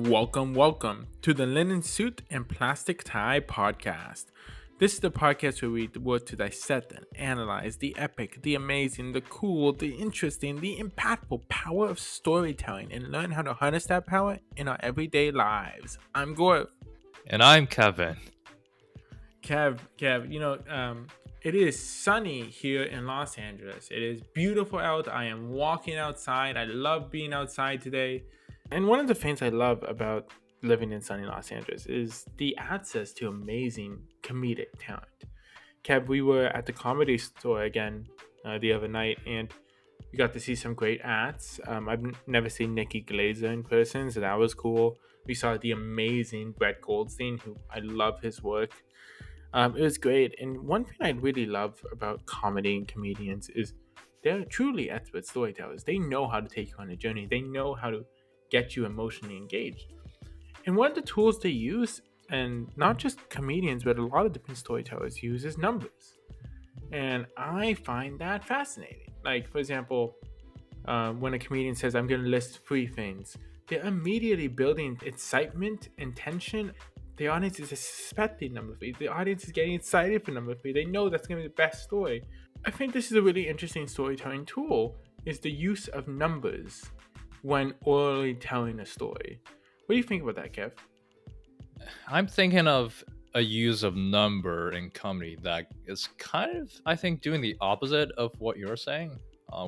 Welcome to the Linen Suit and Plastic Tie podcast. This is the podcast where we work to dissect and analyze the epic, the amazing, the cool, the interesting, the impactful power of storytelling and learn how to harness that power in our everyday lives. I'm Gore. And I'm Kevin. Kev, it is sunny here in Los Angeles. It is beautiful out. I am walking outside. I love being outside today. And one of the things I love about living in sunny Los Angeles is the access to amazing comedic talent. Kev, we were at the Comedy Store again the other night, and we got to see some great acts. I've never seen Nikki Glazer in person, so that was cool. We saw the amazing Brett Goldstein, who I love his work. It was great. And one thing I really love about comedy and comedians is they're truly expert storytellers. They know how to take you on a journey. They know how to get you emotionally engaged. And one of the tools they use, and not just comedians, but a lot of different storytellers use, is numbers. And I find that fascinating. Like, for example, when a comedian says, I'm going to list 3 things, they're immediately building excitement and tension. The audience is expecting number 3. The audience is getting excited for number 3. They know that's going to be the best story. I think this is a really interesting storytelling tool, is the use of numbers when orally telling a story. What do you think about that, Kev? I'm thinking of a use of number in comedy that is kind of, I think, doing the opposite of what you're saying.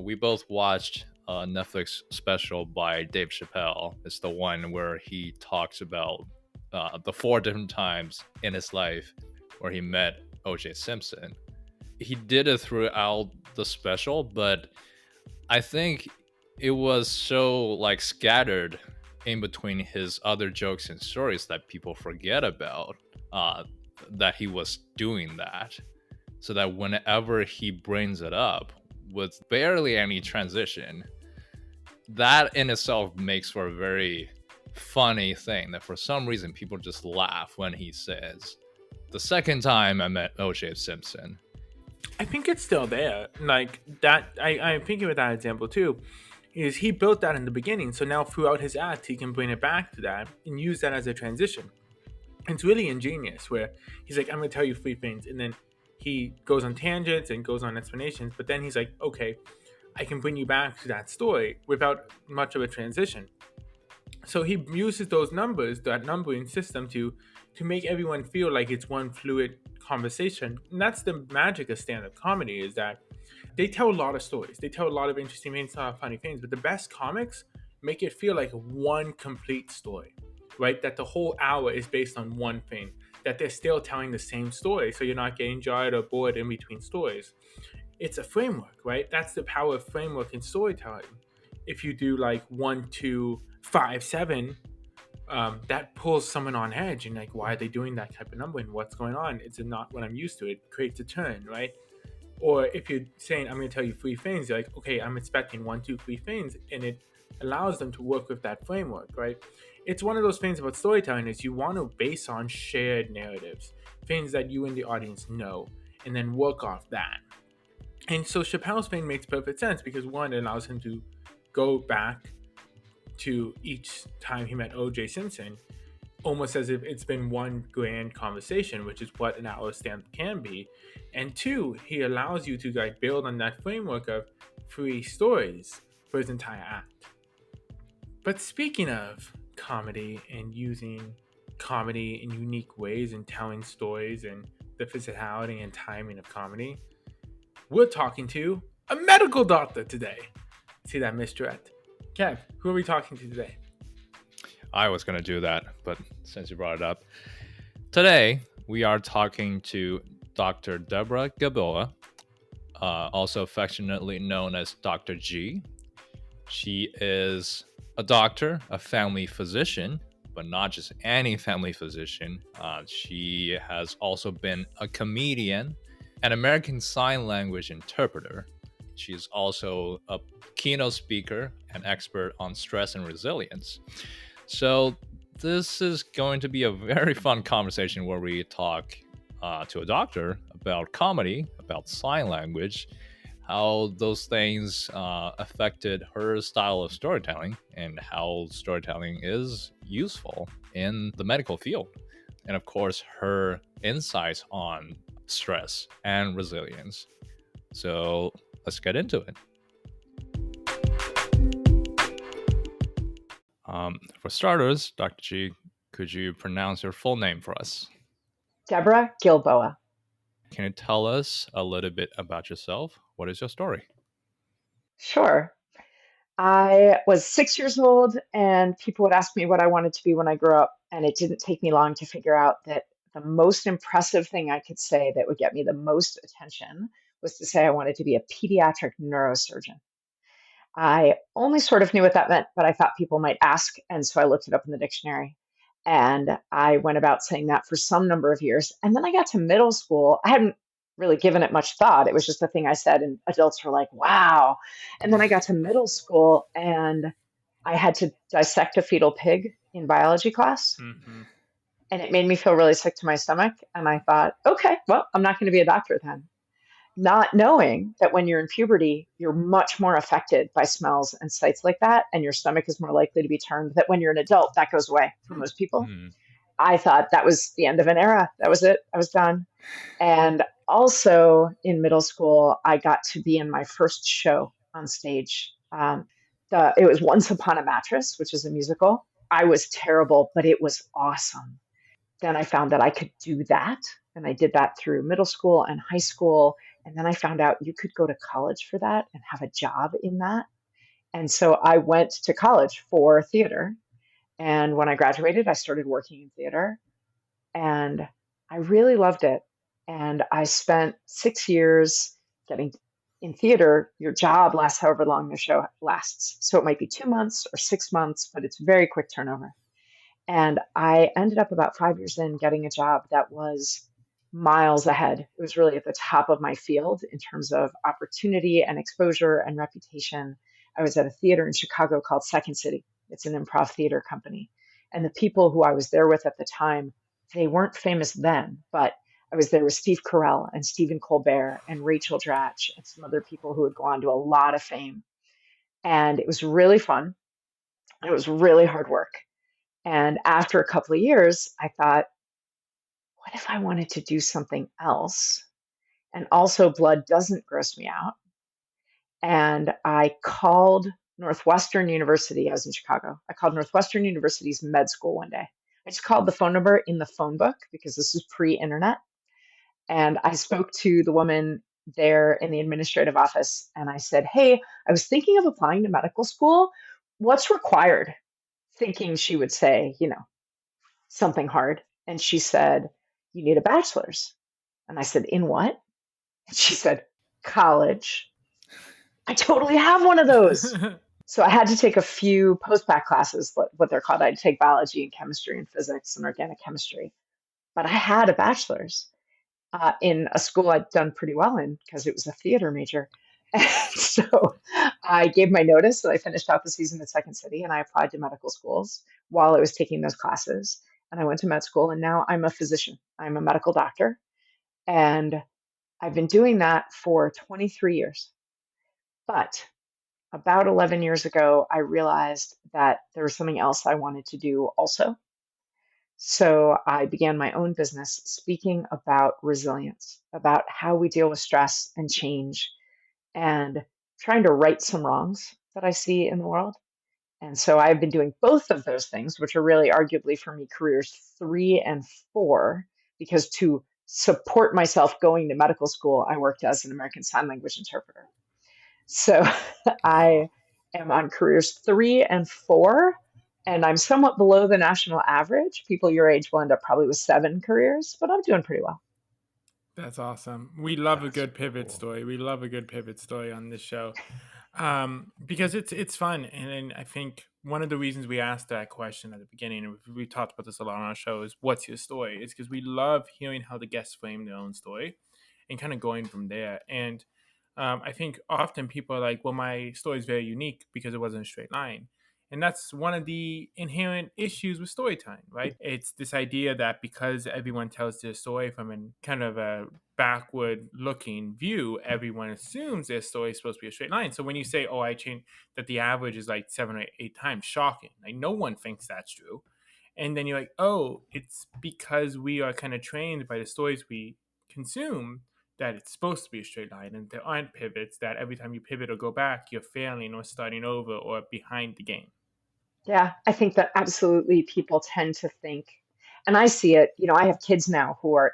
We both watched a Netflix special by Dave Chappelle. It's the one where he talks about the 4 different times in his life where he met O.J. Simpson. He did it throughout the special, but I think it was so scattered in between his other jokes and stories that people forget about that he was doing that, so that whenever he brings it up with barely any transition, that in itself makes for a very funny thing that for some reason people just laugh when he says, the second time I met O.J. Simpson. I think it's still there. Like that, I'm thinking with that example too, is he built that in the beginning, so now throughout his act he can bring it back to that and use that as a transition. It's really ingenious where he's like, I'm going to tell you 3 things, and then he goes on tangents and goes on explanations, but then he's like, okay, I can bring you back to that story without much of a transition. So he uses those numbers, that numbering system, to make everyone feel like it's one fluid conversation. And that's the magic of stand-up comedy, is that they tell a lot of stories. They tell a lot of interesting things, a lot of funny things, but the best comics make it feel like one complete story, right? That the whole hour is based on one thing, that they're still telling the same story, so you're not getting jarred or bored in between stories. It's a framework, right? That's the power of framework in storytelling. If you do 1, 2, 5, 7, that pulls someone on edge, and why are they doing that type of number and what's going on? It's not what I'm used to. It creates a turn, right? Or if you're saying, I'm going to tell you 3 things, you're like, okay, I'm expecting 1, 2, 3 things, and it allows them to work with that framework, right? It's one of those things about storytelling is you want to base on shared narratives, things that you and the audience know, and then work off that. And so Chappelle's thing makes perfect sense because, one, it allows him to go back to each time he met O.J. Simpson, almost as if it's been one grand conversation, which is what an hour stand-up can be. And 2, he allows you to build on that framework of 3 stories for his entire act. But speaking of comedy and using comedy in unique ways and telling stories and the physicality and timing of comedy, we're talking to a medical doctor today. See that misdirect? Kev, who are we talking to today? I was going to do that, but since you brought it up, today we are talking to Dr. Deborah Gaboa, also affectionately known as Dr. G. She is a doctor, a family physician, but not just any family physician. She has also been a comedian, an American Sign Language interpreter. She's also a keynote speaker and expert on stress and resilience. So this is going to be a very fun conversation where we talk to a doctor about comedy, about sign language, how those things affected her style of storytelling and how storytelling is useful in the medical field. And of course, her insights on stress and resilience. So let's get into it. For starters, Dr. G, could you pronounce your full name for us? Deborah Gilboa. Can you tell us a little bit about yourself? What is your story? Sure. I was 6 years old, and people would ask me what I wanted to be when I grew up. And it didn't take me long to figure out that the most impressive thing I could say that would get me the most attention was to say I wanted to be a pediatric neurosurgeon. I only sort of knew what that meant, but I thought people might ask. And so I looked it up in the dictionary. And I went about saying that for some number of years. And then I got to middle school. I hadn't really given it much thought. It was just a thing I said, and adults were like, wow. And then I got to middle school and I had to dissect a fetal pig in biology class. Mm-hmm. And it made me feel really sick to my stomach. And I thought, okay, well, I'm not going to be a doctor then, not knowing that when you're in puberty, you're much more affected by smells and sights like that, and your stomach is more likely to be turned. That when you're an adult, that goes away for most people. Hmm. I thought that was the end of an era. That was it. I was done. And also in middle school, I got to be in my first show on stage. It was Once Upon a Mattress, which is a musical. I was terrible, but it was awesome. Then I found that I could do that. And I did that through middle school and high school. And then I found out you could go to college for that and have a job in that. And so I went to college for theater. And when I graduated, I started working in theater. And I really loved it. And I spent 6 years getting in theater. Your job lasts however long the show lasts. So it might be 2 months or 6 months, but it's very quick turnover. And I ended up about 5 years in getting a job that was miles ahead. It was really at the top of my field in terms of opportunity and exposure and reputation. I was at a theater in Chicago called Second City. It's an improv theater company. And the people who I was there with at the time, they weren't famous then, but I was there with Steve Carell and Stephen Colbert and Rachel Dratch and some other people who had gone to a lot of fame. And it was really fun. It was really hard work. And after a couple of years, I thought, what if I wanted to do something else? And also, blood doesn't gross me out. And I called Northwestern University. I was in Chicago. I called Northwestern University's med school one day. I just called the phone number in the phone book because this is pre internet. And I spoke to the woman there in the administrative office and I said, hey, I was thinking of applying to medical school. What's required? Thinking she would say, something hard. And she said, you need a bachelor's. And I said, in what? And she said, college. I totally have one of those. So I had to take a few post-bac classes, what they're called. I had to take biology and chemistry and physics and organic chemistry. But I had a bachelor's in a school I'd done pretty well in because it was a theater major. And so I gave my notice that I finished out the season at Second City and I applied to medical schools while I was taking those classes. And I went to med school and now I'm a physician. I'm a medical doctor. And I've been doing that for 23 years. But about 11 years ago, I realized that there was something else I wanted to do also. So I began my own business speaking about resilience, about how we deal with stress and change, and trying to right some wrongs that I see in the world. And so I've been doing both of those things, which are really arguably for me careers 3 and 4, because to support myself going to medical school, I worked as an American Sign Language interpreter. So Wow. I am on careers 3 and 4, and I'm somewhat below the national average. People your age will end up probably with 7 careers, but I'm doing pretty well. That's awesome. We love a That's good pivot cool. story. We love a good pivot story on this show, because it's fun, and I think one of the reasons we asked that question at the beginning, and we talked about this a lot on our show, is what's your story? It's because we love hearing how the guests frame their own story, and kind of going from there. And I think often people are like, "Well, my story is very unique because it wasn't a straight line." And that's one of the inherent issues with storytelling, right? It's this idea that because everyone tells their story from a kind of a backward looking view, everyone assumes their story is supposed to be a straight line. So when you say, "Oh, I changed that the average is like 7 or 8 times," shocking. Like no one thinks that's true. And then you're like, "Oh, it's because we are kind of trained by the stories we consume that it's supposed to be a straight line, and there aren't pivots. That every time you pivot or go back, you're failing or starting over or behind the game." Yeah, I think that absolutely people tend to think, and I see it, I have kids now who are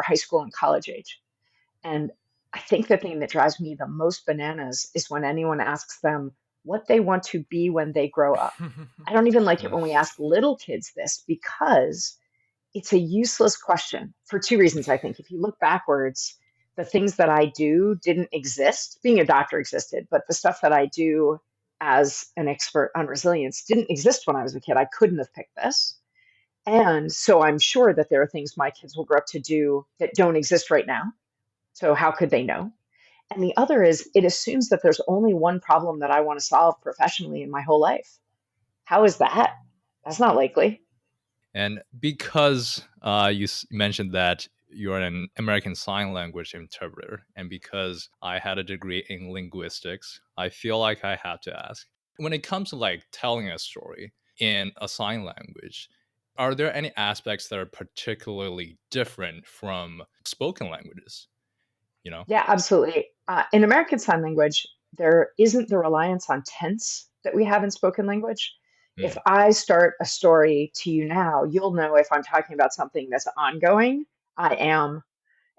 high school and college age. And I think the thing that drives me the most bananas is when anyone asks them what they want to be when they grow up. I don't even like it when we ask little kids this because it's a useless question for two reasons, I think. If you look backwards, the things that I do didn't exist. Being a doctor existed, but the stuff that I do as an expert on resilience didn't exist when I was a kid. I couldn't have picked this. And so I'm sure that there are things my kids will grow up to do that don't exist right now. So how could they know? And the other is it assumes that there's only one problem that I want to solve professionally in my whole life. How is that? That's not likely. And because mentioned that you're an American Sign Language interpreter, and because I had a degree in linguistics, I feel like I have to ask, when it comes to like telling a story in a sign language, are there any aspects that are particularly different from spoken languages? You know? Yeah, absolutely. In American Sign Language, there isn't the reliance on tense that we have in spoken language. If Mm. I start a story to you now, you'll know if I'm talking about something that's ongoing, I am,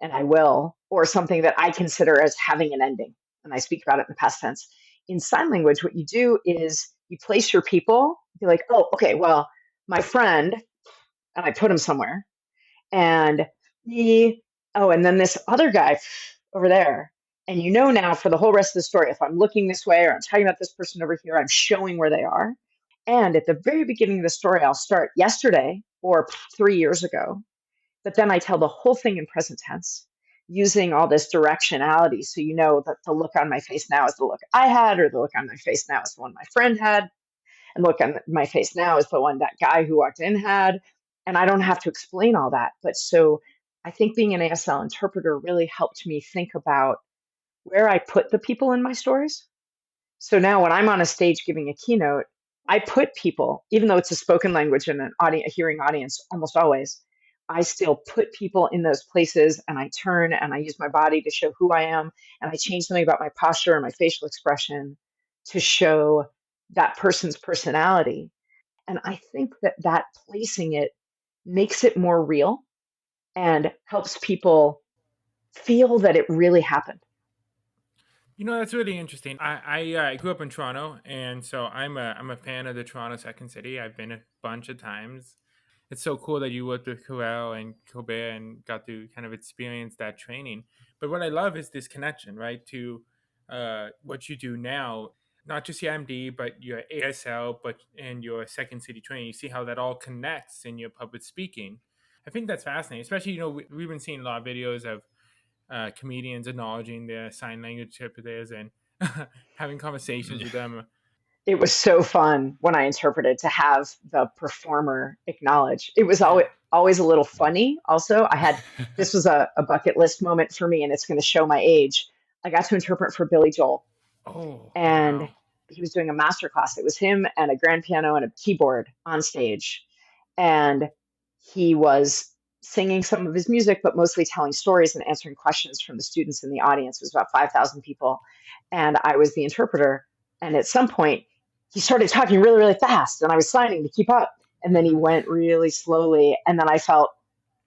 and I will, or something that I consider as having an ending. And I speak about it in the past tense. In sign language, what you do is you place your people, be like, oh, okay, well, my friend, and I put him somewhere, and me, oh, and then this other guy over there. And you know now for the whole rest of the story, if I'm looking this way or I'm talking about this person over here, I'm showing where they are. And at the very beginning of the story, I'll start yesterday or 3 years ago, but then I tell the whole thing in present tense using all this directionality. So you know that the look on my face now is the look I had, or the look on my face now is the one my friend had. And look on my face now is the one that guy who walked in had. And I don't have to explain all that. But so I think being an ASL interpreter really helped me think about where I put the people in my stories. So now when I'm on a stage giving a keynote, I put people, even though it's a spoken language and a hearing audience almost always, I still put people in those places and I turn and I use my body to show who I am and I change something about my posture and my facial expression to show that person's personality. And I think that placing it makes it more real and helps people feel that it really happened. That's really interesting. I grew up in Toronto, and so I'm a fan of the Toronto Second City. I've been a bunch of times. It's so cool that you worked with Corel and Colbert and got to kind of experience that training. But what I love is this connection, right, to what you do now, not just your MD, but your ASL, but and your Second City training. You see how that all connects in your public speaking. I think that's fascinating, especially we've been seeing a lot of videos of comedians acknowledging their sign language interpreters and having conversations Yeah. with them. It was so fun when I interpreted to have the performer acknowledge. It was Yeah. always a little funny. Also, this was a bucket list moment for me, and it's going to show my age. I got to interpret for Billy Joel, Oh, and wow. he was doing a master class. It was him and a grand piano and a keyboard on stage, and he was singing some of his music, but mostly telling stories and answering questions from the students in the audience. It was about 5,000 people, and I was the interpreter. And at some point, he started talking really, really fast, and I was signing to keep up. And then he went really slowly, and then I felt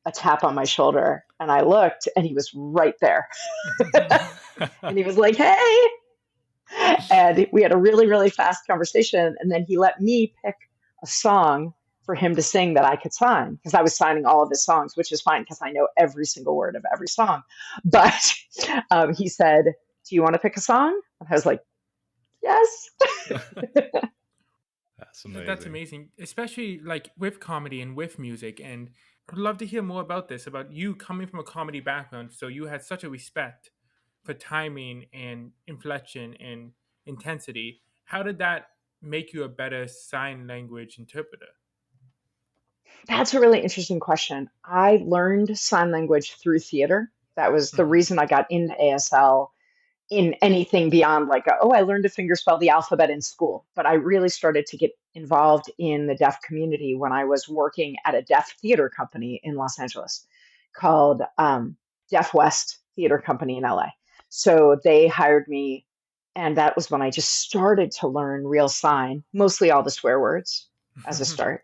a tap on my shoulder, and I looked, and he was right there. And he was like, "Hey," and we had a really, really fast conversation. And then he let me pick a song for him to sing that I could sign because I was signing all of his songs, which is fine because I know every single word of every song. But he said, "Do you want to pick a song?" And I was like, "Yes." That's That's amazing. amazing, especially like with comedy and with music. And I'd love to hear more about this, about you coming from a comedy background. So you had such a respect for timing and inflection and intensity. How did that make you a better sign language interpreter? That's a really interesting question. I learned sign language through theater. That was the Hmm. reason I got into ASL in anything beyond like, oh, I learned to fingerspell the alphabet in school. But I really started to get involved in the deaf community when I was working at a deaf theater company in Los Angeles called Deaf West Theater Company in LA. So they hired me, and that was when I just started to learn real sign, mostly all the swear words as a start.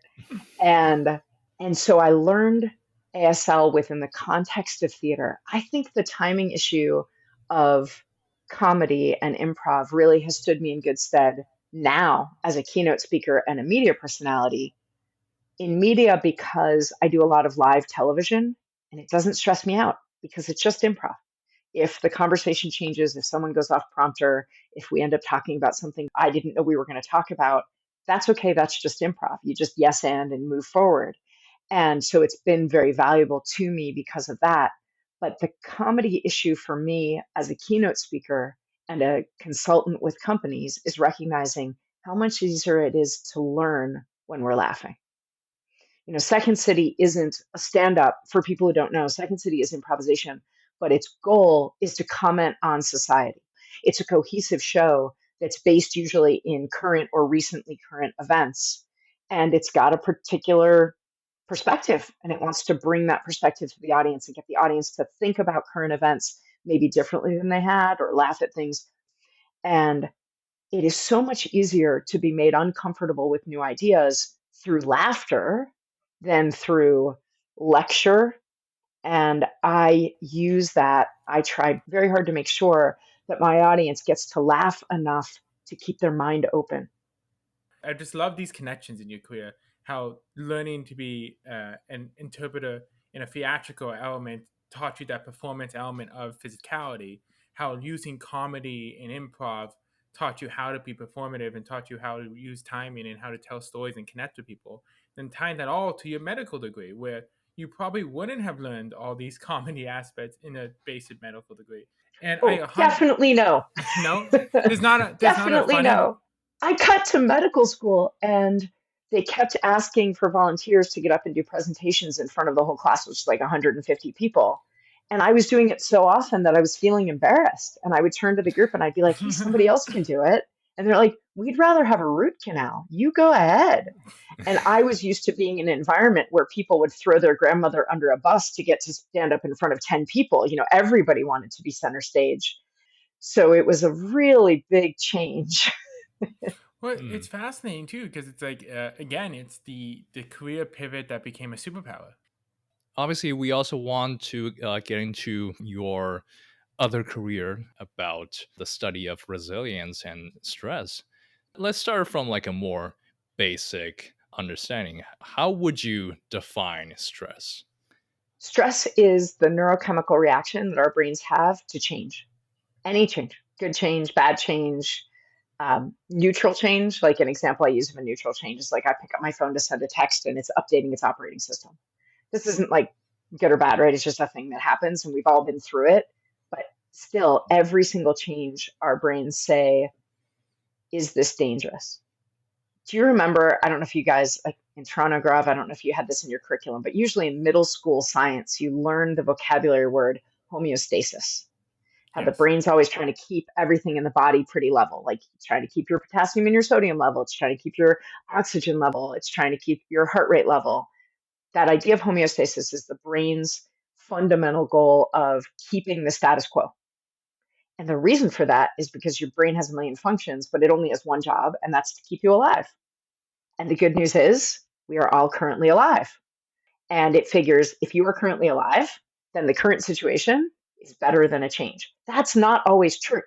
And and so I learned ASL within the context of theater. I think the timing issue of comedy and improv really has stood me in good stead now as a keynote speaker and a media personality. In media, because I do a lot of live television and it doesn't stress me out because it's just improv. If the conversation changes, if someone goes off prompter, if we end up talking about something I didn't know we were going to talk about, that's okay. That's just improv. You just yes and move forward. And so it's been very valuable to me because of that. But the comedy issue for me as a keynote speaker and a consultant with companies is recognizing how much easier it is to learn when we're laughing. Second City isn't a stand up for people who don't know. Second City is improvisation, but its goal is to comment on society. It's a cohesive show that's based usually in current or recently current events. And it's got a particular perspective, and it wants to bring that perspective to the audience and get the audience to think about current events maybe differently than they had or laugh at things. And it is so much easier to be made uncomfortable with new ideas through laughter than through lecture. And I use that. I try very hard to make sure that my audience gets to laugh enough to keep their mind open. I just love these connections in your career. How learning to be an interpreter in a theatrical element taught you that performance element of physicality. How using comedy and improv taught you how to be performative and taught you how to use timing and how to tell stories and connect with people. Then tying that all to your medical degree, where you probably wouldn't have learned all these comedy aspects in a basic medical degree. And I Oh, definitely no. no, there's not a Definitely funny. no. I cut to medical school and they kept asking for volunteers to get up and do presentations in front of the whole class, which is like 150 people. And I was doing it so often that I was feeling embarrassed. And I would turn to the group and I'd be like, hey, somebody else can do it. And they're like, we'd rather have a root canal. You go ahead. And I was used to being in an environment where people would throw their grandmother under a bus to get to stand up in front of 10 people. Everybody wanted to be center stage. So it was a really big change. Well, Hmm. it's fascinating too because it's like again, it's the career pivot that became a superpower. Obviously, we also want to get into your other career about the study of resilience and stress. Let's start from like a more basic understanding. How would you define stress? Stress is the neurochemical reaction that our brains have to change, any change, good change, bad change, neutral change. Like an example I use of a neutral change is like I pick up my phone to send a text and it's updating its operating system. This isn't like good or bad, right? It's just a thing that happens and we've all been through it. But still, every single change, our brains say, is this dangerous? Do you remember? I don't know if you guys, like in Toronto Grove, I don't know if you had this in your curriculum, but usually in middle school science, you learn the vocabulary word homeostasis. How the Yes. brain's always trying to keep everything in the body pretty level. Like it's trying to keep your potassium and your sodium level, it's trying to keep your oxygen level, it's trying to keep your heart rate level. That idea of homeostasis is the brain's fundamental goal of keeping the status quo. And the reason for that is because your brain has a million functions, but it only has one job, and that's to keep you alive. And the good news is we are all currently alive. And it figures if you are currently alive, then the current situation is better than a change. That's not always true,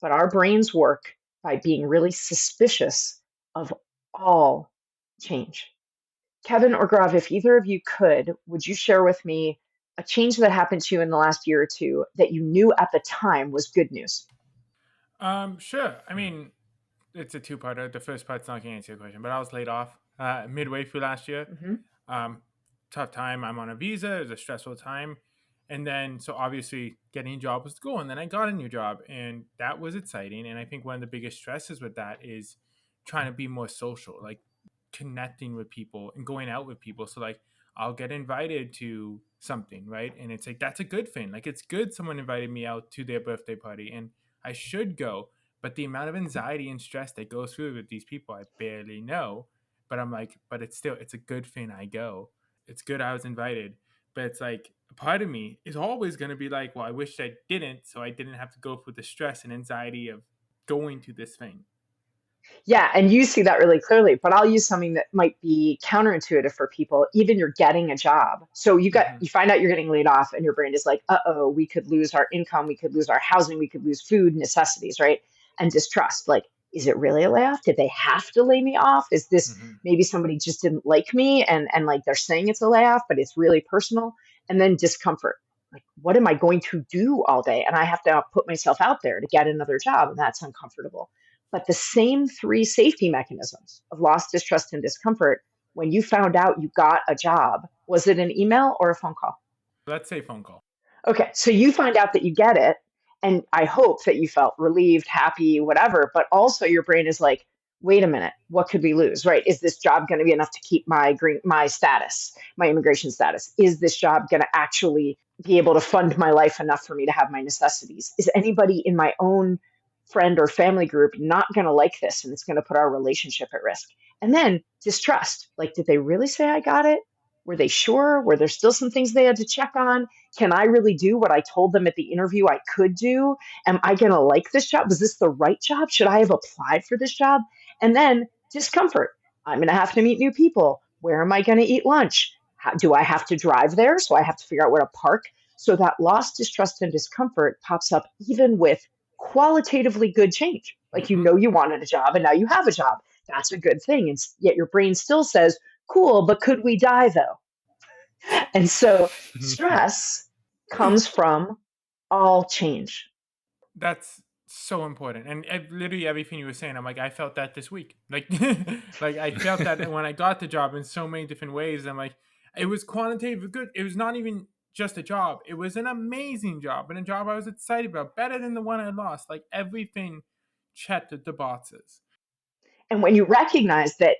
but our brains work by being really suspicious of all change. Kevin or Grav, if either of you could, would you share with me a change that happened to you in the last year or two that you knew at the time was good news? Sure. I mean, it's a two-parter. The first part's not going to answer your question, but I was laid off midway through last year. Hmm. Um, Tough time. I'm on a visa. It was a stressful time. And then, so obviously, getting a job was the goal. And then I got a new job, and that was exciting. And I think one of the biggest stresses with that is trying to be more social, like connecting with people and going out with people. So, like, I'll get invited to something, right? And it's like, that's a good thing. Like, it's good someone invited me out to their birthday party and I should go. But the amount of anxiety and stress that goes through with these people, I barely know. But I'm like, but it's a good thing I go. It's good I was invited. But it's like, a part of me is always going to be like, well, I wish I didn't. So I didn't have to go through the stress and anxiety of going to this thing. Yeah, and you see that really clearly, but I'll use something that might be counterintuitive for people. Even you're getting a job. So Hmm. you find out you're getting laid off and your brain is like, "Uh-oh, we could lose our income, we could lose our housing, we could lose food, necessities," right? And distrust, like, is it really a layoff? Did they have to lay me off? Is this Hmm. maybe somebody just didn't like me and like they're saying it's a layoff, but it's really personal? And then discomfort. Like, what am I going to do all day? And I have to put myself out there to get another job, and that's uncomfortable. But the same three safety mechanisms of loss, distrust, and discomfort, when you found out you got a job, was it an email or a phone call? Let's say phone call. Okay, so you find out that you get it, and I hope that you felt relieved, happy, whatever, but also your brain is like, wait a minute, what could we lose, right? Is this job going to be enough to keep my status, my immigration status? Is this job going to actually be able to fund my life enough for me to have my necessities? Is anybody in my own friend or family group not going to like this and it's going to put our relationship at risk? And then distrust, like, did they really say I got it? Were they sure? Were there still some things they had to check on? Can I really do what I told them at the interview I could do? Am I going to like this job? Was this the right job? Should I have applied for this job? And then discomfort. I'm going to have to meet new people. Where am I going to eat lunch? Do I have to drive there? So I have to figure out where to park. So that loss, distrust, and discomfort pops up even with qualitatively good change. Like, Hmm. you wanted a job and now you have a job. That's a good thing. And yet your brain still says, cool, but could we die though? And so stress comes from all change. That's so important. And literally everything you were saying, I'm like, I felt that this week. Like, like I felt that when I got the job in so many different ways. I'm like, it was quantitative good. It was not even just a job. It was an amazing job and a job I was excited about, better than the one I lost. Like everything checked the boxes. And when you recognize that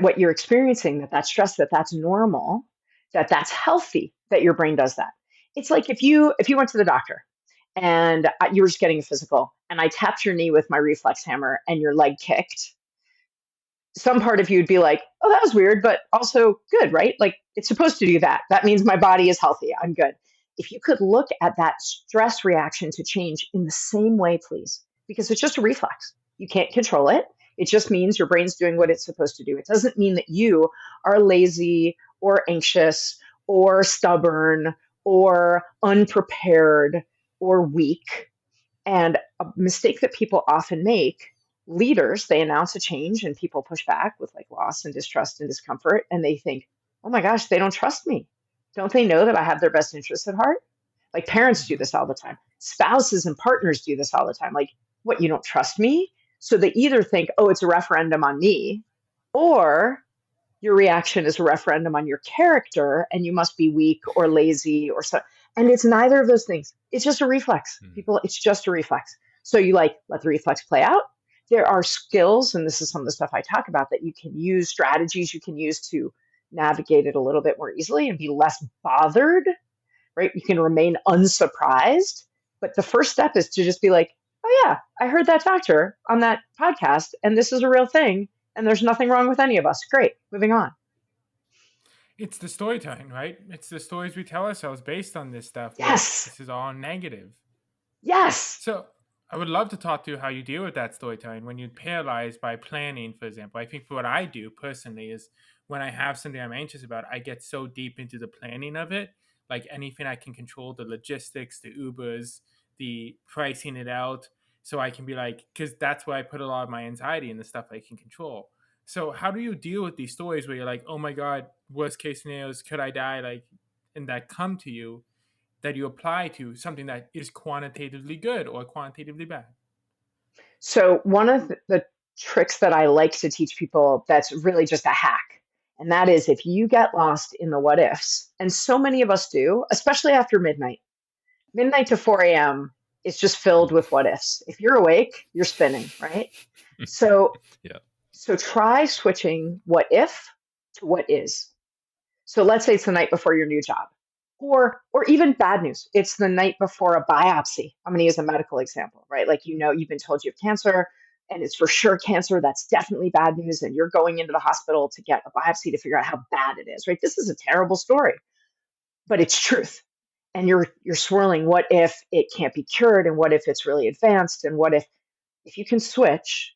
what you're experiencing, that stress, that's normal, that's healthy, that your brain does that. It's like if you went to the doctor and you were just getting a physical and I tapped your knee with my reflex hammer and your leg kicked, some part of you would be like, oh, that was weird, but also good, right? Like, it's supposed to do that. That means my body is healthy. I'm good. If you could look at that stress reaction to change in the same way, please, because it's just a reflex. You can't control it. It just means your brain's doing what it's supposed to do. It doesn't mean that you are lazy or anxious or stubborn or unprepared or weak. And a mistake that people often make, leaders, they announce a change and people push back with like loss and distrust and discomfort. And they think, oh my gosh, they don't trust me. Don't they know that I have their best interests at heart? Like, parents do Hmm. this all the time. Spouses and partners do this all the time. Like, what, you don't trust me? So they either think, oh, it's a referendum on me, or your reaction is a referendum on your character and you must be weak or lazy or so. And it's neither of those things. It's just a reflex. People, it's just a reflex. So you like let the reflex play out. There are skills, and this is some of the stuff I talk about, that you can use, strategies you can use to navigate it a little bit more easily and be less bothered, right? You can remain unsurprised. But the first step is to just be like, oh, yeah, I heard that doctor on that podcast, and this is a real thing, and there's nothing wrong with any of us. Great, moving on. It's the storytelling, right? It's the stories we tell ourselves based on this stuff where Yes, this is all negative. yes. So I would love to talk to you how you deal with that storytelling when you're paralyzed by planning, for example. I think for what I do personally is when I have something I'm anxious about, I get so deep into the planning of it, like anything I can control, the logistics, the Ubers, the pricing it out. So I can be like, because that's where I put a lot of my anxiety in the stuff I can control. So how do you deal with these stories where you're like, oh my God, worst case scenarios, could I die? Like, and that come to you that you apply to something that is quantitatively good or quantitatively bad. So, one of the tricks that I like to teach people, that's really just a hack, and that is, if you get lost in the what ifs, and so many of us do, especially after midnight to 4 a.m. is just filled with what ifs. If you're awake, you're spinning, right? So, Yeah. so try switching what if to what is. So let's say it's the night before your new job, or even bad news. It's the night before a biopsy. I'm going to use a medical example, right? Like, you've been told you have cancer and it's for sure cancer. That's definitely bad news. And you're going into the hospital to get a biopsy to figure out how bad it is, right? This is a terrible story, but it's truth. And you're swirling, what if it can't be cured, and what if it's really advanced, and what if you can switch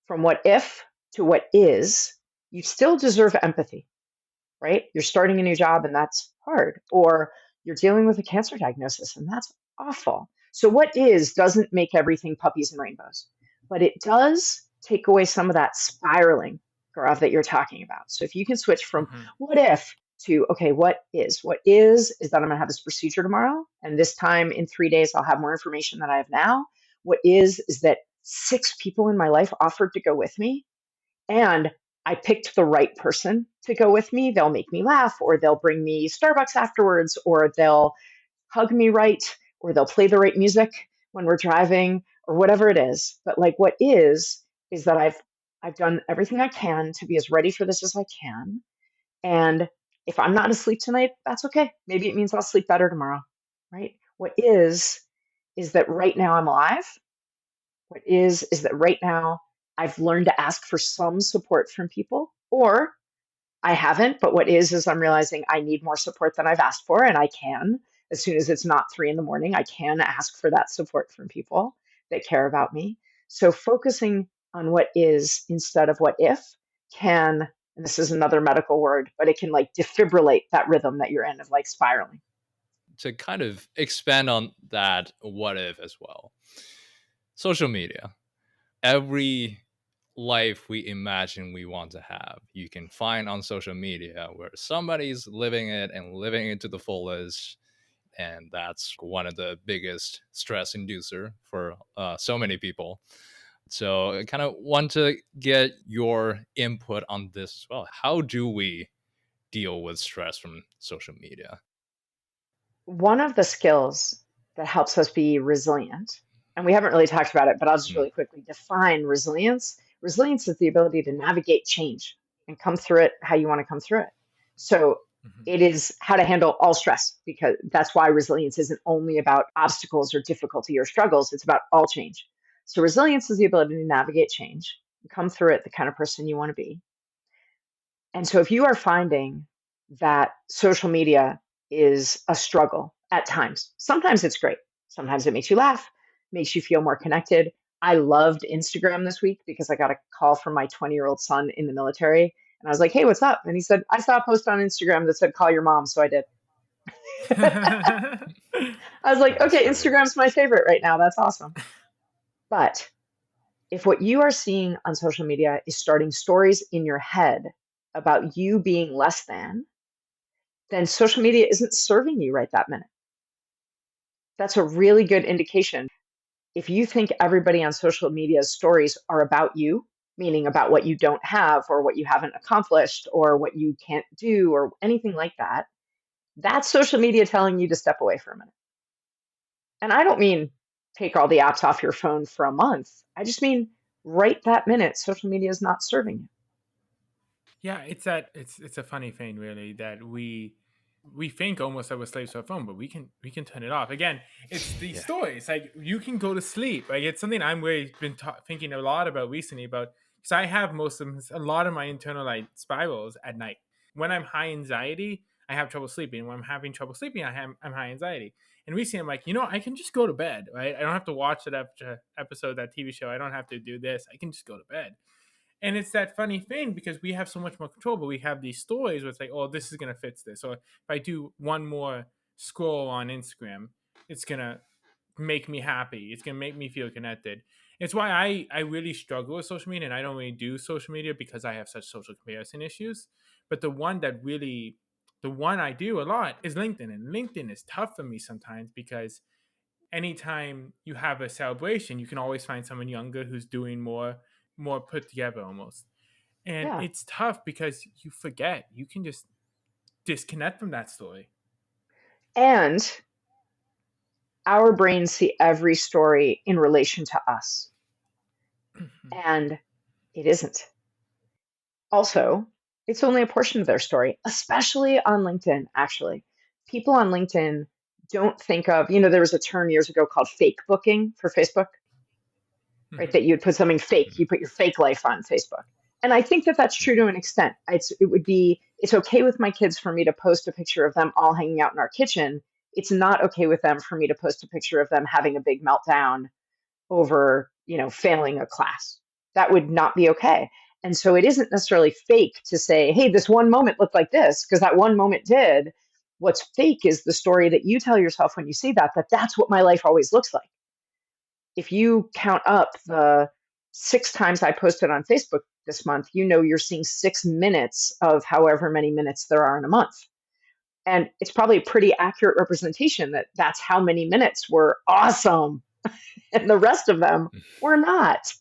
from what if to what is, you still deserve empathy, right? You're starting a new job and that's hard, or you're dealing with a cancer diagnosis and that's awful. So, what is doesn't make everything puppies and rainbows, but it does take away some of that spiraling, Gaurav, that you're talking about. So, if you can switch from Hmm. what if to, okay, what is that I'm going to have this procedure tomorrow, and this time in 3 days, I'll have more information than I have now. What is that six people in my life offered to go with me, and I picked the right person to go with me. They'll make me laugh, or they'll bring me Starbucks afterwards, or they'll hug me right, or they'll play the right music when we're driving, or whatever it is. But like, what is that I've done everything I can to be as ready for this as I can. And if I'm not asleep tonight, that's okay. Maybe it means I'll sleep better tomorrow, right? What is that right now I'm alive. What is that right now I've learned to ask for some support from people, or I haven't, but what is I'm realizing I need more support than I've asked for, and I can, as soon as it's not 3 in the morning, I can ask for that support from people that care about me. So focusing on what is instead of what if can, and this is another medical word, but it can like defibrillate that rhythm that you're in of like spiraling. To kind of expand on that what if as well. Social media. Every life we imagine we want to have, you can find on social media where somebody's living it and living it to the fullest. And that's one of the biggest stress inducer for so many people. So I kind of want to get your input on this as well. How do we deal with stress from social media? One of the skills that helps us be resilient, and we haven't really talked about it, but I'll just Mm. really quickly define resilience. Resilience is the ability to navigate change and come through it how you want to come through it. So Hmm. it is how to handle all stress, because that's why resilience isn't only about obstacles or difficulty or struggles, it's about all change. So resilience is the ability to navigate change and come through it the kind of person you want to be. And so if you are finding that social media is a struggle at times, sometimes it's great. Sometimes it makes you laugh, makes you feel more connected. I loved Instagram this week because I got a call from my 20-year-old son in the military. And I was like, hey, what's up? And he said, I saw a post on Instagram that said, call your mom. So I did. I was like, That's okay, great. Instagram's my favorite right now. That's awesome. But if what you are seeing on social media is starting stories in your head about you being less than, then social media isn't serving you right that minute. That's a really good indication. If you think everybody on social media's stories are about you, meaning about what you don't have or what you haven't accomplished or what you can't do or anything like that, that's social media telling you to step away for a minute. And I don't mean take all the apps off your phone for a month. I just mean right that minute, social media is not serving you. Yeah, it's a funny thing really that we think almost that we're slaves to our phone, but we can turn it off. Again, it's these Yeah. stories. Like you can go to sleep. Like it's something I'm really been thinking a lot about recently about because I have a lot of my internal like spirals at night. When I'm high anxiety, I have trouble sleeping. When I'm having trouble sleeping, I'm high anxiety. And recently, I'm like, I can just go to bed, right? I don't have to watch that episode, that TV show. I don't have to do this. I can just go to bed. And it's that funny thing because we have so much more control, but we have these stories where it's like, oh, this is gonna fix this. Or if I do one more scroll on Instagram, it's gonna make me happy. It's gonna make me feel connected. It's why I really struggle with social media and I don't really do social media because I have such social comparison issues. But the one I do a lot is LinkedIn. And LinkedIn is tough for me sometimes because anytime you have a celebration, you can always find someone younger who's doing more put together almost. And Yeah. it's tough because you forget. You can just disconnect from that story. And our brains see every story in relation to us, and it isn't. Also, It's only a portion of their story, especially on LinkedIn, actually. People on LinkedIn don't think of, there was a term years ago called fake booking for Facebook, right? Mhm. That you'd put something fake, you put your fake life on Facebook. And I think that that's true to an extent. It's okay with my kids for me to post a picture of them all hanging out in our kitchen. It's not okay with them for me to post a picture of them having a big meltdown over, failing a class. That would not be okay. And so it isn't necessarily fake to say, hey, this one moment looked like this, because that one moment did. What's fake is the story that you tell yourself when you see that that's what my life always looks like. If you count up the 6 times I posted on Facebook this month, you're seeing 6 minutes of however many minutes there are in a month. And it's probably a pretty accurate representation that that's how many minutes were awesome and the rest of them were not.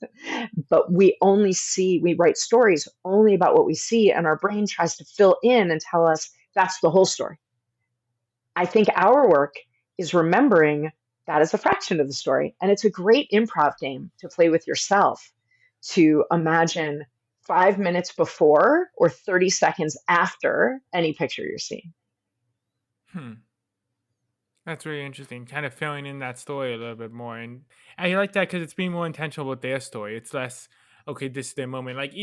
But we write stories only about what we see, and our brain tries to fill in and tell us that's the whole story. I think our work is remembering that is a fraction of the story. And it's a great improv game to play with yourself, to imagine 5 minutes before or 30 seconds after any picture you're seeing. Hmm. That's really interesting. Kind of filling in that story a little bit more, and I like that because it's being more intentional with their story. It's less okay. This is their moment. Like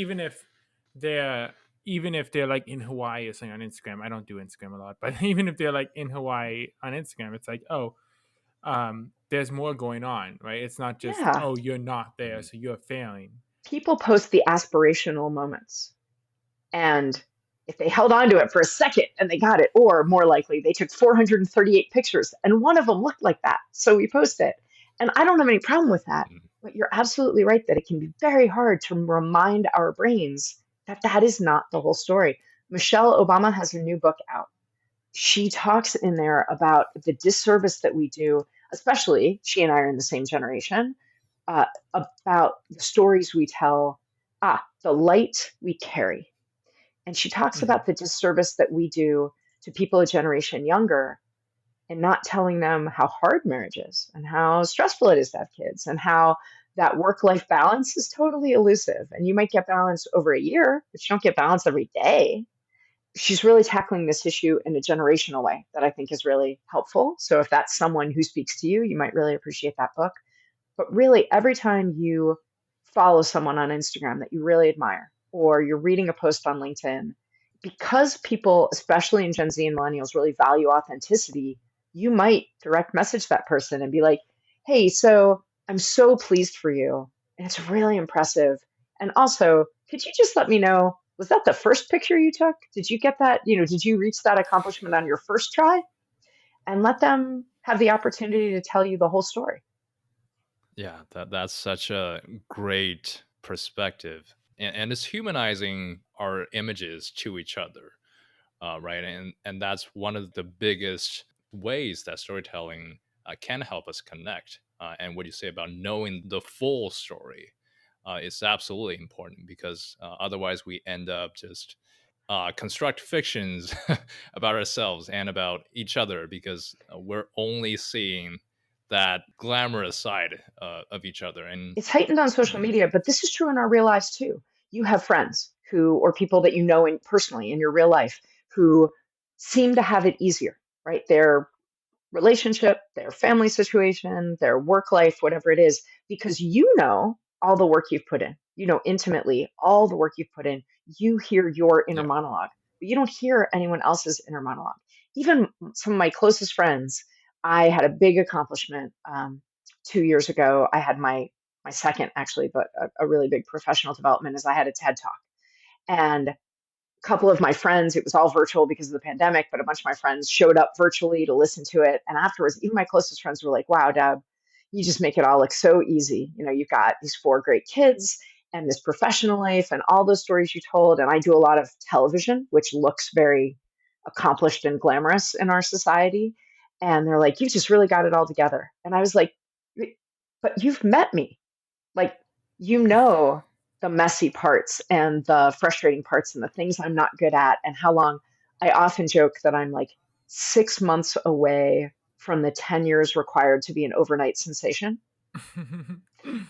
they're even if they're like in Hawaii or something on Instagram. I don't do Instagram a lot, but even if they're like in Hawaii on Instagram, it's like there's more going on, right? It's not just Yeah. oh you're not there, Mhm. so you're failing. People post the aspirational moments. And if they held on to it for a second and they got it, or more likely, they took 438 pictures and one of them looked like that. So we post it. And I don't have any problem with that. Mhm. But you're absolutely right that it can be very hard to remind our brains that that is not the whole story. Michelle Obama has a new book out. She talks in there about the disservice that we do, especially she and I are in the same generation, about the stories we tell, the light we carry. And she talks Hmm. about the disservice that we do to people a generation younger and not telling them how hard marriage is and how stressful it is to have kids and how that work life balance is totally elusive. And you might get balance over a year, but you don't get balance every day. She's really tackling this issue in a generational way that I think is really helpful. So if that's someone who speaks to you, you might really appreciate that book. But really, every time you follow someone on Instagram that you really admire, or you're reading a post on LinkedIn, because people, especially in Gen Z and millennials, really value authenticity, you might direct message that person and be like, hey, so I'm so pleased for you. And it's really impressive. And also, could you just let me know, was that the first picture you took? Did you get that? Did you reach that accomplishment on your first try? And let them have the opportunity to tell you the whole story. Yeah, that's such a great perspective, and it's humanizing our images to each other, right? And that's one of the biggest ways that storytelling can help us connect. And what you say about knowing the full story is absolutely important because otherwise we end up just construct fictions about ourselves and about each other because we're only seeing that glamorous side of each other. And It's heightened on social Hmm. media, but this is true in our real lives too. You have friends who, or people that you know personally in your real life, who seem to have it easier, right? Their relationship, their family situation, their work life, whatever it is, because you know all the work you've put in. You know intimately all the work you've put in. You hear your inner yeah, monologue, but you don't hear anyone else's inner monologue. Even some of my closest friends, I had a big accomplishment 2 years ago. I had my second actually, but a really big professional development is I had a TED talk. And a couple of my friends, it was all virtual because of the pandemic, but a bunch of my friends showed up virtually to listen to it. And afterwards, even my closest friends were like, wow, Deb, you just make it all look so easy. You've got these 4 great kids and this professional life and all those stories you told. And I do a lot of television, which looks very accomplished and glamorous in our society. And they're like, you've just really got it all together. And I was like, but you've met me. Like, the messy parts and the frustrating parts and the things I'm not good at, and how long. I often joke that I'm like 6 months away from the 10 years required to be an overnight sensation,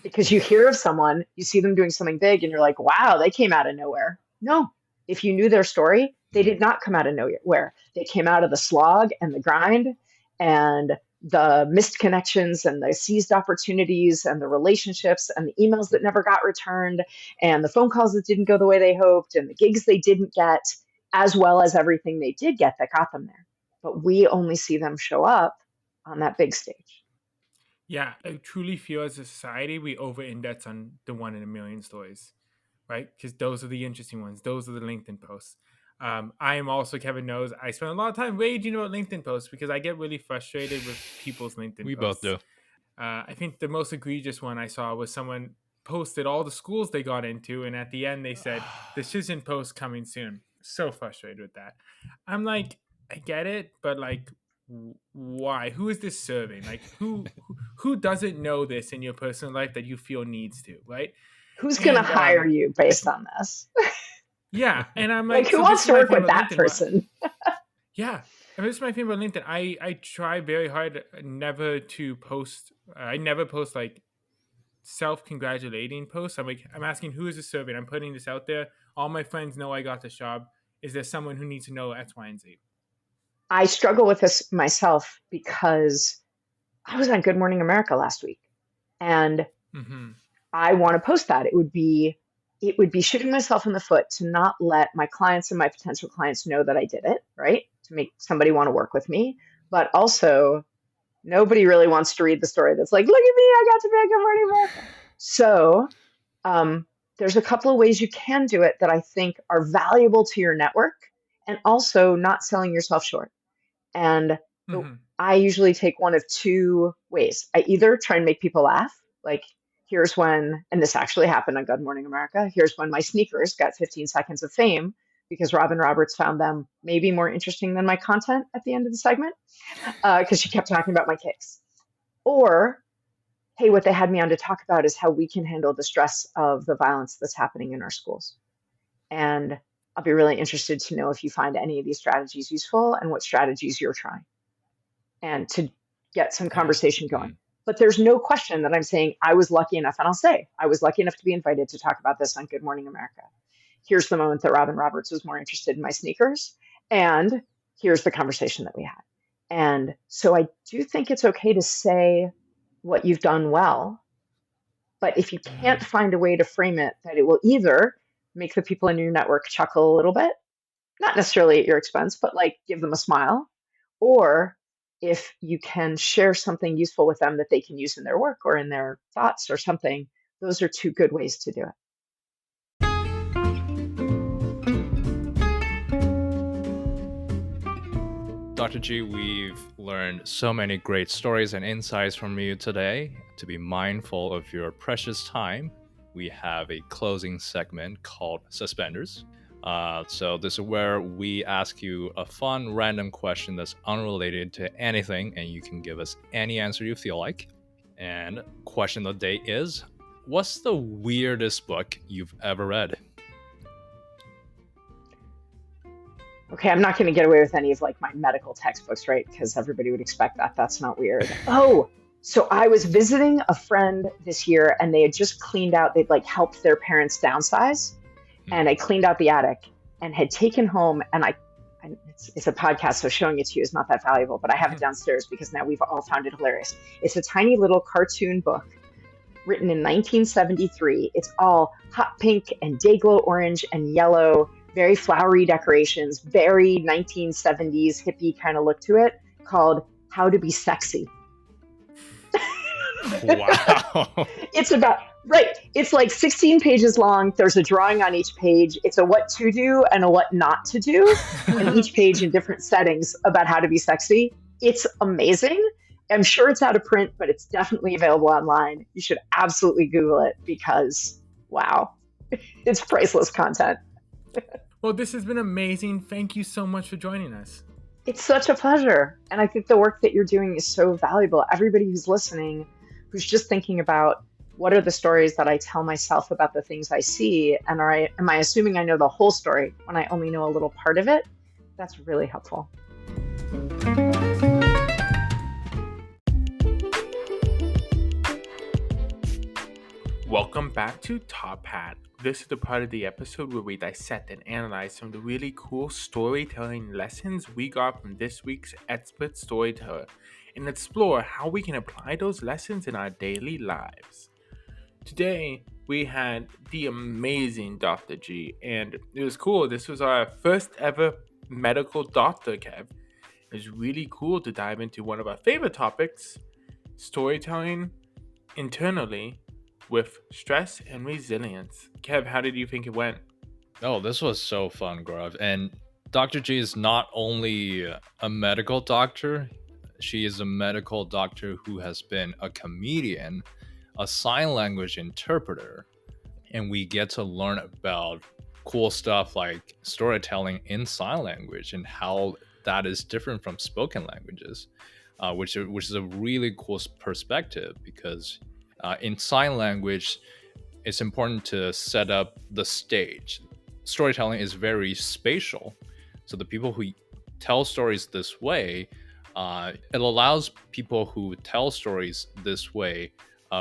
because you hear of someone, you see them doing something big, and you're like, wow, they came out of nowhere. No, If you knew their story, they did not come out of nowhere. They came out of the slog and the grind and the missed connections and the seized opportunities and the relationships and the emails that never got returned and the phone calls that didn't go the way they hoped and the gigs they didn't get, as well as everything they did get that got them there. But we only see them show up on that big stage. Yeah, I truly feel as a society we over-index on the 1 in a million stories, right? Because those are the interesting ones. Those are the LinkedIn posts. I am also, Kevin knows, I spend a lot of time raging about LinkedIn posts because I get really frustrated with people's LinkedIn We posts. both do. I think the most egregious one I saw was someone posted all the schools they got into, and at the end they said, decision post coming soon. So frustrated with that. I'm like, I get it, but like, why? Who is this serving? Like, who doesn't know this in your personal life that you feel needs to, right? Who's going to hire you based on this? Yeah, and I'm like, who so wants to work with that LinkedIn. person? Yeah, and this is my thing about LinkedIn. I try very hard never to post. I never post like self-congratulating posts. I'm asking who is this serving. I'm putting this out there. All my friends know I got this job. Is there someone who needs to know X, Y, and Z? I struggle with this myself because I was on Good Morning America last week, and I want to post that. It would be shooting myself in the foot to not let my clients and my potential clients know that I did it, right? To make somebody want to work with me. But also, nobody really wants to read the story that's like, look at me, I got to be on Good Morning America. So there's a couple of ways you can do it that I think are valuable to your network and also not selling yourself short. And I usually take one of two ways. I either try and make people laugh, like, here's when, and this actually happened on Good Morning America, here's when my sneakers got 15 seconds of fame because Robin Roberts found them maybe more interesting than my content at the end of the segment because she kept talking about my kicks. Or, hey, what they had me on to talk about is how we can handle the stress of the violence that's happening in our schools. And I'll be really interested to know if you find any of these strategies useful and what strategies you're trying, and to get some conversation going. But there's no question that I'm saying I was lucky enough, and I'll say I was lucky enough to be invited to talk about this on Good Morning America. Here's the moment that Robin Roberts was more interested in my sneakers, and here's the conversation that we had. And so I do think it's okay to say what you've done well, but if you can't find a way to frame it that it will either make the people in your network chuckle a little bit, not necessarily at your expense, but like give them a smile, or if you can share something useful with them that they can use in their work or in their thoughts or something, those are two good ways to do it. Dr. G, we've learned so many great stories and insights from you today. To be mindful of your precious time, we have a closing segment called Suspenders. So this is where we ask you a fun, random question that's unrelated to anything, and you can give us any answer you feel like. And question of the day is, what's the weirdest book you've ever read? Okay, I'm not going to get away with any of like my medical textbooks, right? Because everybody would expect that. That's not weird. Oh, so I was visiting a friend this year and they had just cleaned out, they'd like helped their parents downsize. And I cleaned out the attic and had taken home, and it's a podcast, so showing it to you is not that valuable, but I have it downstairs because now we've all found it hilarious. It's a tiny little cartoon book written in 1973. It's all hot pink and dayglow orange and yellow, very flowery decorations, very 1970s hippie kind of look to it, called How to Be Sexy. Wow. It's like 16 pages long. There's a drawing on each page. It's a what to do and a what not to do, and each page in different settings about how to be sexy. It's amazing. I'm sure it's out of print, but it's definitely available online. You should absolutely Google it because, wow, it's priceless content. Well, this has been amazing. Thank you so much for joining us. It's such a pleasure. And I think the work that you're doing is so valuable. Everybody who's listening, who's just thinking about what are the stories that I tell myself about the things I see, and am I assuming I know the whole story when I only know a little part of it? That's really helpful. Welcome back to Top Hat. This is the part of the episode where we dissect and analyze some of the really cool storytelling lessons we got from this week's expert storyteller and explore how we can apply those lessons in our daily lives. Today, we had the amazing Dr. G, and it was cool. This was our first ever medical doctor, Kev. It was really cool to dive into one of our favorite topics, storytelling internally with stress and resilience. Kev, how did you think it went? Oh, this was so fun, Grav. And Dr. G is not only a medical doctor, she is a medical doctor who has been a comedian, a sign language interpreter, and we get to learn about cool stuff like storytelling in sign language and how that is different from spoken languages, which is a really cool perspective because in sign language, it's important to set up the stage. Storytelling is very spatial, so the people who tell stories this way, it allows people who tell stories this way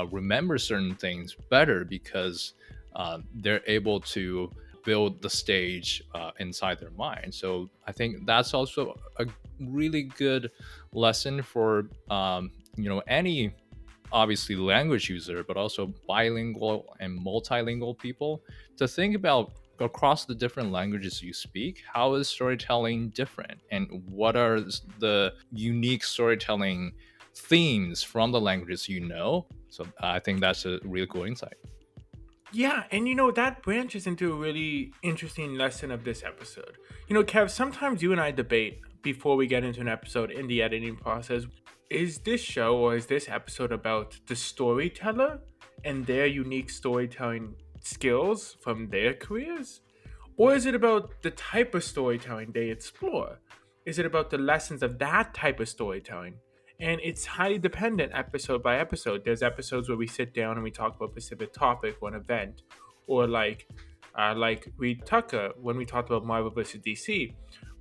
remember certain things better because they're able to build the stage inside their mind. So I think that's also a really good lesson for any obviously language user, but also bilingual and multilingual people to think about across the different languages you speak, how is storytelling different and what are the unique storytelling themes from the languages you know. So I think that's a really cool insight. Yeah, and that branches into a really interesting lesson of this episode. Kev, sometimes you and I debate before we get into an episode in the editing process. Is this show or is this episode about the storyteller and their unique storytelling skills from their careers? Or is it about the type of storytelling they explore? Is it about the lessons of that type of storytelling? And it's highly dependent episode by episode. There's episodes where we sit down and we talk about a specific topic or an event, or like Reed Tucker when we talked about Marvel vs. DC.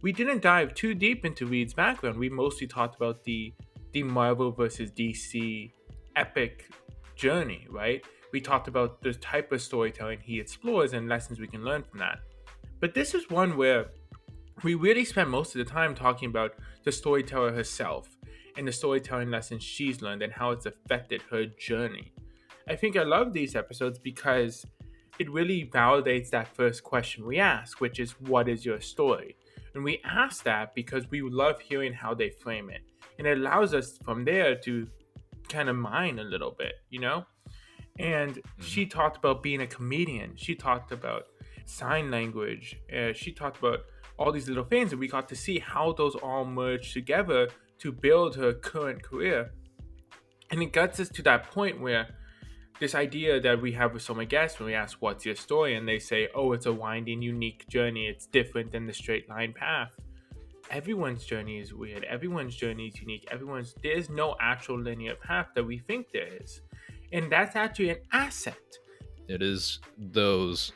We didn't dive too deep into Reed's background. We mostly talked about the Marvel vs. DC epic journey, right? We talked about the type of storytelling he explores and lessons we can learn from that. But this is one where we really spend most of the time talking about the storyteller herself and the storytelling lessons she's learned and how it's affected her journey. I think I love these episodes because it really validates that first question we ask, which is, what is your story? And we ask that because we love hearing how they frame it. And it allows us from there to kind of mine a little bit, And she talked about being a comedian. She talked about sign language. She talked about all these little things, and we got to see how those all merge together to build her current career. And it gets us to that point where this idea that we have with some guests when we ask, what's your story? And they say, oh, it's a winding, unique journey. It's different than the straight line path. Everyone's journey is weird. Everyone's journey is unique. There's no actual linear path that we think there is. And that's actually an asset. It is those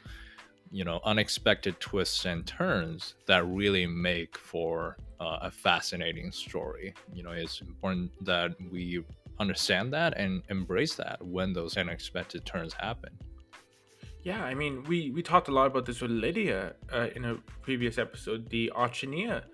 unexpected twists and turns that really make for a fascinating story. It's important that we understand that and embrace that when those unexpected turns happen. Yeah, I mean, we talked a lot about this with Lydia in a previous episode, the auctioneer.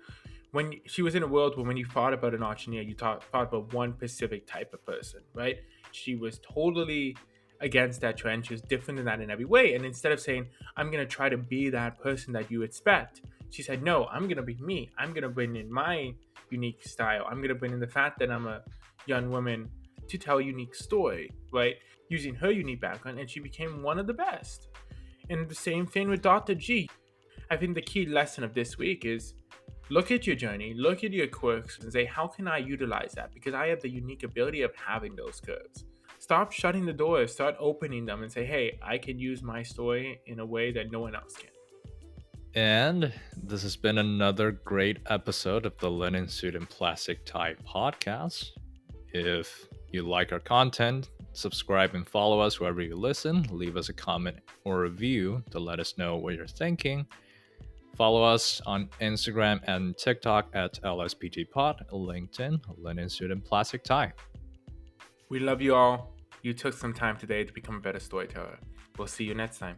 When she was in a world where when you thought about an auctioneer, you thought about one specific type of person, right? She was totally against that trend. She was different than that in every way. And instead of saying, I'm going to try to be that person that you expect, she said, no, I'm going to be me. I'm going to bring in my unique style. I'm going to bring in the fact that I'm a young woman to tell a unique story, right? Using her unique background, and she became one of the best. And the same thing with Dr. G. I think the key lesson of this week is look at your journey, look at your quirks, and say, how can I utilize that? Because I have the unique ability of having those curves. Stop shutting the doors, start opening them, and say, hey, I can use my story in a way that no one else can. And this has been another great episode of the Linen Suit and Plastic Tie podcast. If you like our content, subscribe and follow us wherever you listen. Leave us a comment or review to let us know what you're thinking. Follow us on Instagram and TikTok at LSPTPod, LinkedIn, Linen Suit and Plastic Tie. We love you all. you took some time today to become a better storyteller. We'll see you next time.